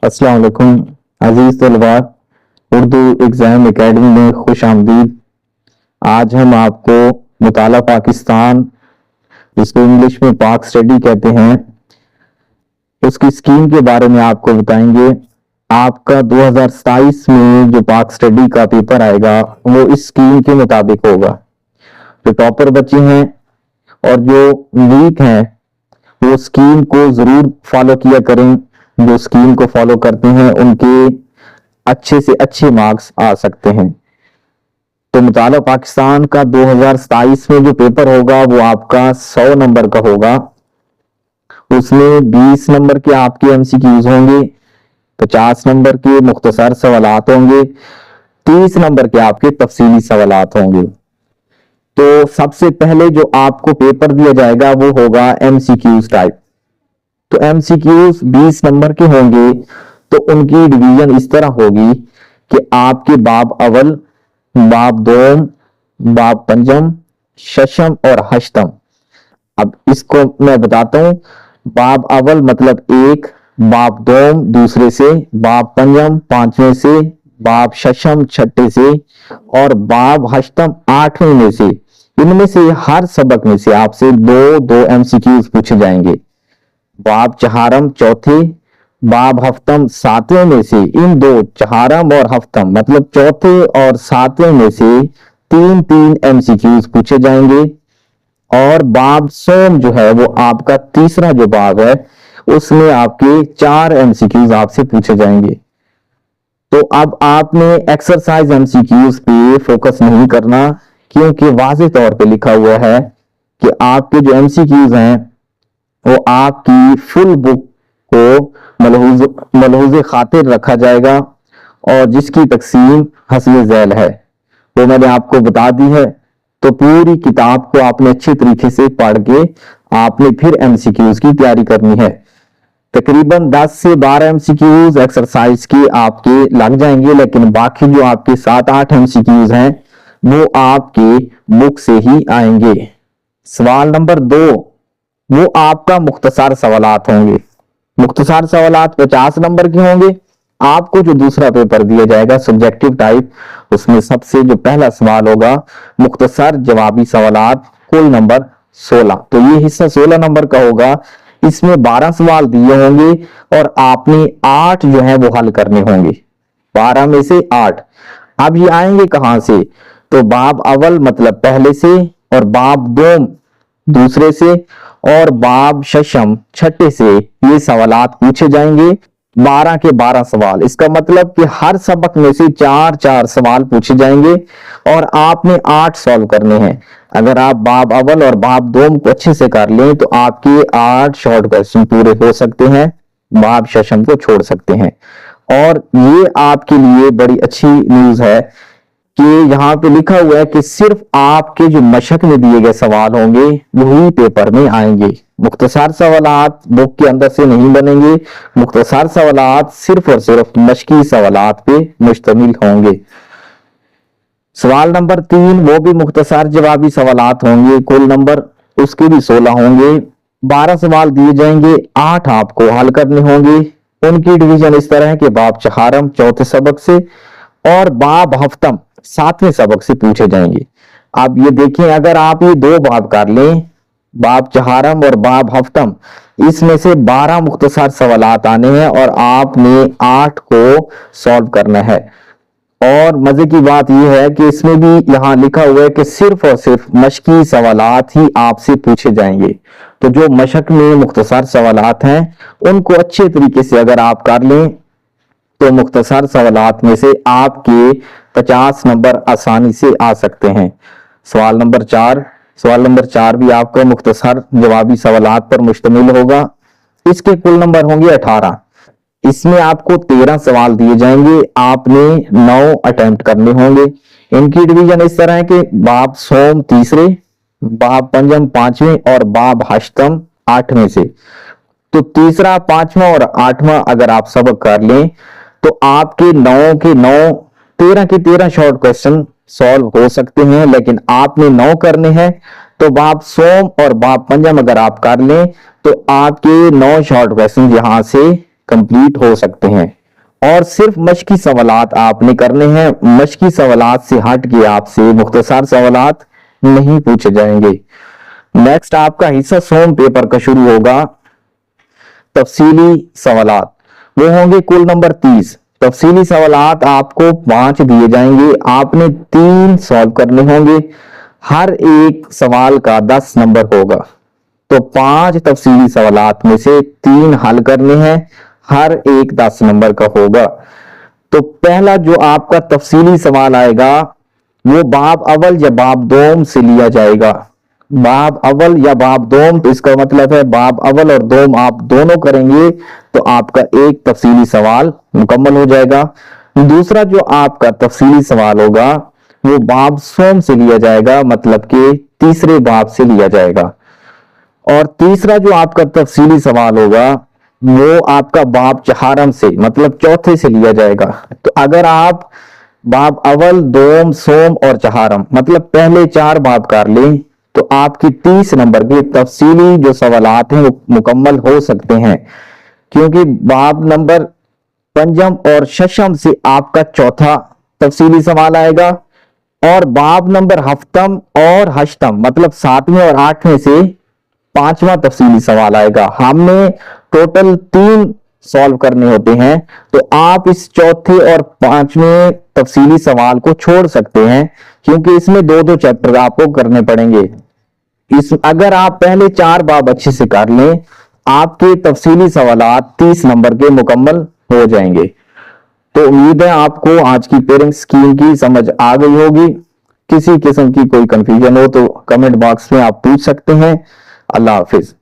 अस्सलाम वालेकुम अजीज तलबा, उर्दू एग्जाम एकेडमी में खुश आमदीद। आज हम आपको मुताला पाकिस्तान, जिसको इंग्लिश में पाक स्टडी कहते हैं, उसकी स्कीम के बारे में आपको बताएंगे। आपका 2027 में जो पाक स्टडी का पेपर आएगा वो इस स्कीम के मुताबिक होगा। जो टॉपर बच्चे हैं और जो वीक हैं वो स्कीम को जरूर फॉलो किया करें। जो स्कीम को फॉलो करते हैं उनके अच्छे से अच्छे मार्क्स आ सकते हैं। तो मुताला पाकिस्तान का 2027 में जो पेपर होगा वो आपका 100 नंबर का होगा। उसमें 20 नंबर के आपके एमसीक्यूज होंगे, 50 नंबर के मुख्तसर सवालात होंगे, 30 नंबर के आपके तफसीली सवालात होंगे। तो सबसे पहले जो आपको पेपर दिया जाएगा वो होगा एमसीक्यूज टाइप। तो एमसीक्यूज 20 नंबर के होंगे, तो उनकी डिवीजन इस तरह होगी कि आपके बाब अवल, बाब दोम, बाब पंजम, शशम और हश्तम। अब इसको मैं बताता हूं। बाब अवल मतलब एक, बाब दोम दूसरे से, बाब पंजम पांचवें से, बाब शशम छठे से और बाब हश्तम आठवें में से। इनमें से हर सबक में से आपसे दो दो एमसीक्यूज पूछे जाएंगे। बाब चहारम चौथे, बाब हफ्तम सातवें में से इन दो चहारम और हफ्तम मतलब चौथे और सातवें में से तीन तीन एमसीक्यूज पूछे जाएंगे। और बाब सोम जो है वो आपका तीसरा जो बाब है उसमें आपके 4 एमसीक्यूज आपसे पूछे जाएंगे। तो अब आपने एक्सरसाइज एमसीक्यूज पे फोकस नहीं करना, क्योंकि वाज़ेह तौर पे लिखा हुआ है कि आपके जो एमसीक्यूज हैं वो आपकी फुल बुक को मलहूज़ खातिर रखा जाएगा और जिसकी तकसीम हस्ब ज़ैल है वो मैंने आपको बता दी है। तो पूरी किताब को आपने अच्छे तरीके से पढ़ के आपने फिर एमसीक्यूज की तैयारी करनी है। तकरीबन 10 से 12 एमसीक्यूज एक्सरसाइज के आपके लग जाएंगे, लेकिन बाकी जो आपके 7-8 एमसीक्यूज हैं वो आपके बुक से ही आएंगे। सवाल नंबर 2 वो आपका मुख्तसर सवालात होंगे। मुख्तसर सवालात 50 नंबर के होंगे। आपको जो दूसरा पेपर दिया जाएगा सब्जेक्टिव टाइप, उसमें सबसे जो पहला सवाल होगा मुख्तसर जवाबी सवालात, कुल नंबर 16। तो ये हिस्सा 16 नंबर का होगा। इसमें 12 सवाल दिए होंगे और आपने 8 जो है वो हल करने होंगे। 12 में से 8। अब ये आएंगे कहां से? तो बाब अवल मतलब पहले से, और बाब दोम दूसरे से, और बाब शशम छठे से ये सवालात पूछे जाएंगे। 12 के 12 सवाल। इसका मतलब कि हर सबक में से 4-4 सवाल पूछे जाएंगे और आपने 8 सॉल्व करने हैं। अगर आप बाब अवल और बाब दोम को अच्छे से कर लें तो आपके 8 शॉर्ट क्वेश्चन पूरे हो सकते हैं, बाब शशम को छोड़ सकते हैं। और ये आपके लिए बड़ी अच्छी न्यूज है कि यहाँ पे लिखा हुआ है कि सिर्फ आपके जो मशक में दिए गए सवाल होंगे वही पेपर में आएंगे। मुख्तसर सवालात बुक के अंदर से नहीं बनेंगे। मुख्तसर सवालात सिर्फ और सिर्फ मशकी सवालात पे मुश्तमिल होंगे। सवाल नंबर 3 वो भी मुख्तसर जवाबी सवालात होंगे। कुल नंबर उसके भी 16 होंगे। 12 सवाल दिए जाएंगे, 8 आपको हल करने होंगे। उनकी डिवीजन इस तरह है कि बाब चहारम चौथे सबक से और बाब हफ्तम 7वें सबक से पूछे जाएंगे। अब ये देखें, अगर आप ये 2 बाब कर लें, बाब चहारम और बाब हफ्तम, इसमें से 12 मुख्तसर सवालात आने हैं और आपने 8 को सॉल्व करना है। और मजे की बात यह है कि इसमें भी यहां लिखा हुआ है कि सिर्फ और सिर्फ मशकी सवालात ही आपसे पूछे जाएंगे। तो जो मशक में मुख्तसर सवालात हैं उनको अच्छे तरीके से अगर आप कर लें तो मुख्तसर सवालात में से आपके 50 नंबर आसानी से आ सकते हैं। सवाल नंबर 4 भी आपका मुख्तसर जवाबी सवालात पर मुश्तमिल होगा। इसके कुल नंबर होंगे 18। इसमें आपको 13 सवाल दिए जाएंगे, आपने 9 अटेम्प्ट करने होंगे। इनकी डिवीजन इस तरह है कि बाब सोम तीसरे, बाब पंजम 5वें और बाब हश्तम 8वें से। तो तीसरा, 5वां और 8वां अगर आप सबक कर लें तो आपके 9 के 9, 13 के 13 शॉर्ट क्वेश्चन सॉल्व हो सकते हैं, लेकिन आपने 9 करने हैं। तो बाब सोम और बाब पंजम अगर आप कर लें तो आपके 9 शॉर्ट क्वेश्चन यहां से कंप्लीट हो सकते हैं। اور صرف مشقی سوالات آپ نے کرنے ہیں. مشقی سوالات سے ہٹ کے آپ سے مختصر سوالات نہیں پوچھے جائیں گے. نیکسٹ آپ کا حصہ سوم پیپر کا شروع ہوگا. تفصیلی سوالات وہ ہوں گے کل نمبر 30. تفصیلی سوالات آپ کو 5 دیے جائیں گے. آپ نے 3 سالو کرنے ہوں گے. ہر ایک سوال کا 10 نمبر ہوگا. تو 5 تفصیلی سوالات میں سے 3 حل کرنے ہیں. ہر ایک 10 نمبر کا ہوگا. تو پہلا جو آپ کا تفصیلی سوال آئے گا وہ باب اول یا باب دوم سے لیا جائے گا. باب اول یا باب دوم، تو اس کا مطلب ہے باب اول اور دوم آپ دونوں کریں گے تو آپ کا ایک تفصیلی سوال مکمل ہو جائے گا. دوسرا جو آپ کا تفصیلی سوال ہوگا وہ باب سوم سے لیا جائے گا، مطلب کہ تیسرے باب سے لیا جائے گا. اور تیسرا جو آپ کا تفصیلی سوال ہوگا وہ آپ کا باب چہارم سے، مطلب چوتھے سے لیا جائے گا. تو اگر آپ باب اول، دوم، سوم اور چہارم مطلب پہلے 4 باب کر لیں تو آپ کی 30 نمبر کے تفصیلی جو سوالات ہیں وہ مکمل ہو سکتے ہیں، کیونکہ باب نمبر پنجم اور ششم سے آپ کا چوتھا تفصیلی سوال آئے گا، اور باب نمبر ہفتم اور ہشتم مطلب 7ویں اور 8ویں سے 5واں تفصیلی سوال آئے گا. ہم نے ٹوٹل 3 سالو کرنے ہوتے ہیں تو آپ اس چوتھے اور 5ویں تفصیلی سوال کو چھوڑ سکتے ہیں، کیونکہ اس میں 2 چیپٹر آپ کو کرنے پڑیں گے. اگر آپ پہلے 4 باب اچھے سے کر لیں آپ کے تفصیلی سوالات 30 نمبر کے مکمل ہو جائیں گے. تو امید ہے آپ کو آج کی پیرنگ اسکیم کی سمجھ آ گئی ہوگی. کسی قسم کی کوئی کنفیوژن ہو تو کمنٹ باکس میں آپ پوچھ سکتے ہیں. اللہ حافظ.